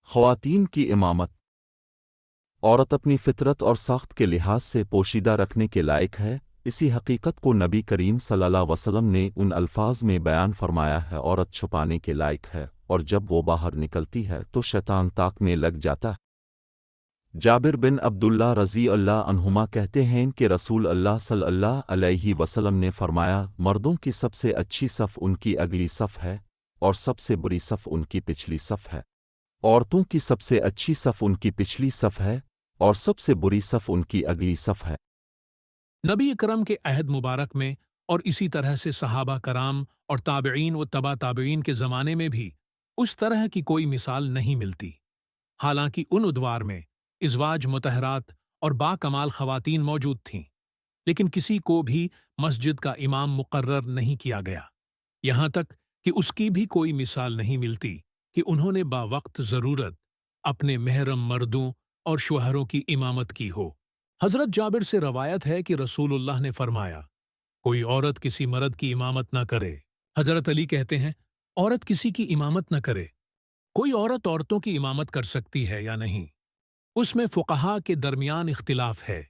خواتین کی امامت۔ عورت اپنی فطرت اور ساخت کے لحاظ سے پوشیدہ رکھنے کے لائق ہے۔ اسی حقیقت کو نبی کریم صلی اللہ علیہ وسلم نے ان الفاظ میں بیان فرمایا ہے، عورت چھپانے کے لائق ہے، اور جب وہ باہر نکلتی ہے تو شیطان تاکنے لگ جاتا ہے۔ جابر بن عبداللہ رضی اللہ عنہما کہتے ہیں کہ رسول اللہ صلی اللہ علیہ وسلم نے فرمایا، مردوں کی سب سے اچھی صف ان کی اگلی صف ہے، اور سب سے بری صف ان کی پچھلی صف ہے۔ عورتوں کی سب سے اچھی صف ان کی پچھلی صف ہے، اور سب سے بری صف ان کی اگلی صف ہے۔ نبی اکرم کے عہد مبارک میں اور اسی طرح سے صحابہ کرام اور تابعین و تبا تابعین کے زمانے میں بھی اس طرح کی کوئی مثال نہیں ملتی۔ حالانکہ ان ادوار میں ازواج مطہرات اور با کمال خواتین موجود تھیں، لیکن کسی کو بھی مسجد کا امام مقرر نہیں کیا گیا، یہاں تک کہ اس کی بھی کوئی مثال نہیں ملتی کہ انہوں نے با وقت ضرورت اپنے محرم مردوں اور شوہروں کی امامت کی ہو۔ حضرت جابر سے روایت ہے کہ رسول اللہ نے فرمایا، کوئی عورت کسی مرد کی امامت نہ کرے۔ حضرت علی کہتے ہیں، عورت کسی کی امامت نہ کرے۔ کوئی عورت عورتوں کی امامت کر سکتی ہے یا نہیں، اس میں فقہا کے درمیان اختلاف ہے۔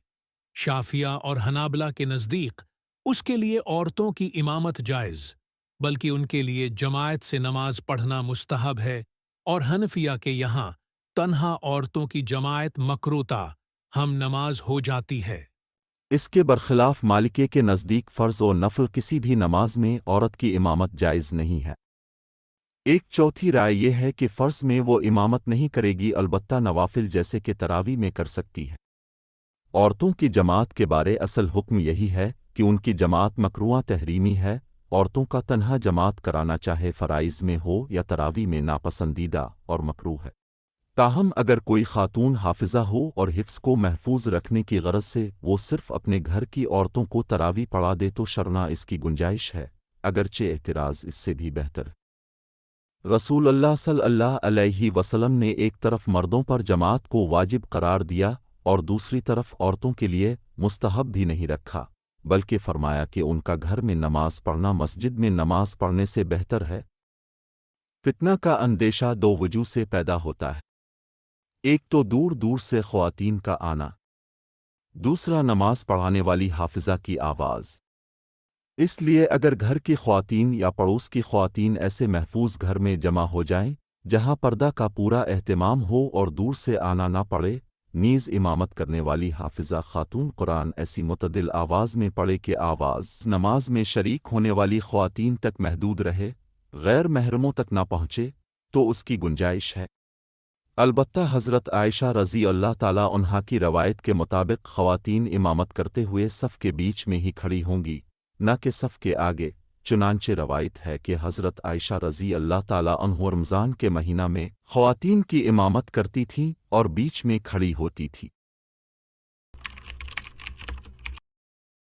شافعیہ اور حنابلہ کے نزدیک اس کے لیے عورتوں کی امامت جائز، بلکہ ان کے لیے جماعت سے نماز پڑھنا مستحب ہے، اور حنفیہ کے یہاں تنہا عورتوں کی جماعت مکروہ ہم نماز ہو جاتی ہے۔ اس کے برخلاف مالکیہ کے نزدیک فرض و نفل کسی بھی نماز میں عورت کی امامت جائز نہیں ہے۔ ایک چوتھی رائے یہ ہے کہ فرض میں وہ امامت نہیں کرے گی، البتہ نوافل جیسے کہ تراویح میں کر سکتی ہے۔ عورتوں کی جماعت کے بارے اصل حکم یہی ہے کہ ان کی جماعت مکروہ تحریمی ہے۔ عورتوں کا تنہا جماعت کرانا چاہے فرائض میں ہو یا تراویح میں ناپسندیدہ اور مکروہ ہے۔ تاہم اگر کوئی خاتون حافظہ ہو اور حفظ کو محفوظ رکھنے کی غرض سے وہ صرف اپنے گھر کی عورتوں کو تراویح پڑھا دے تو شرعاً اس کی گنجائش ہے، اگرچہ اعتراض اس سے بھی بہتر ہے۔ رسول اللہ صلی اللہ علیہ وسلم نے ایک طرف مردوں پر جماعت کو واجب قرار دیا اور دوسری طرف عورتوں کے لیے مستحب بھی نہیں رکھا، بلکہ فرمایا کہ ان کا گھر میں نماز پڑھنا مسجد میں نماز پڑھنے سے بہتر ہے۔ فتنہ کا اندیشہ دو وجوہ سے پیدا ہوتا ہے، ایک تو دور دور سے خواتین کا آنا، دوسرا نماز پڑھانے والی حافظہ کی آواز۔ اس لیے اگر گھر کی خواتین یا پڑوس کی خواتین ایسے محفوظ گھر میں جمع ہو جائیں جہاں پردہ کا پورا اہتمام ہو اور دور سے آنا نہ پڑے، نیز امامت کرنے والی حافظہ خاتون قرآن ایسی معتدل آواز میں پڑھے کہ آواز نماز میں شریک ہونے والی خواتین تک محدود رہے، غیر محرموں تک نہ پہنچے، تو اس کی گنجائش ہے۔ البتہ حضرت عائشہ رضی اللہ تعالیٰ عنہا کی روایت کے مطابق خواتین امامت کرتے ہوئے صف کے بیچ میں ہی کھڑی ہوں گی، نہ کہ صف کے آگے۔ چنانچہ روایت ہے کہ حضرت عائشہ رضی اللہ تعالیٰ عنہ رمضان کے مہینہ میں خواتین کی امامت کرتی تھیں اور بیچ میں کھڑی ہوتی تھی۔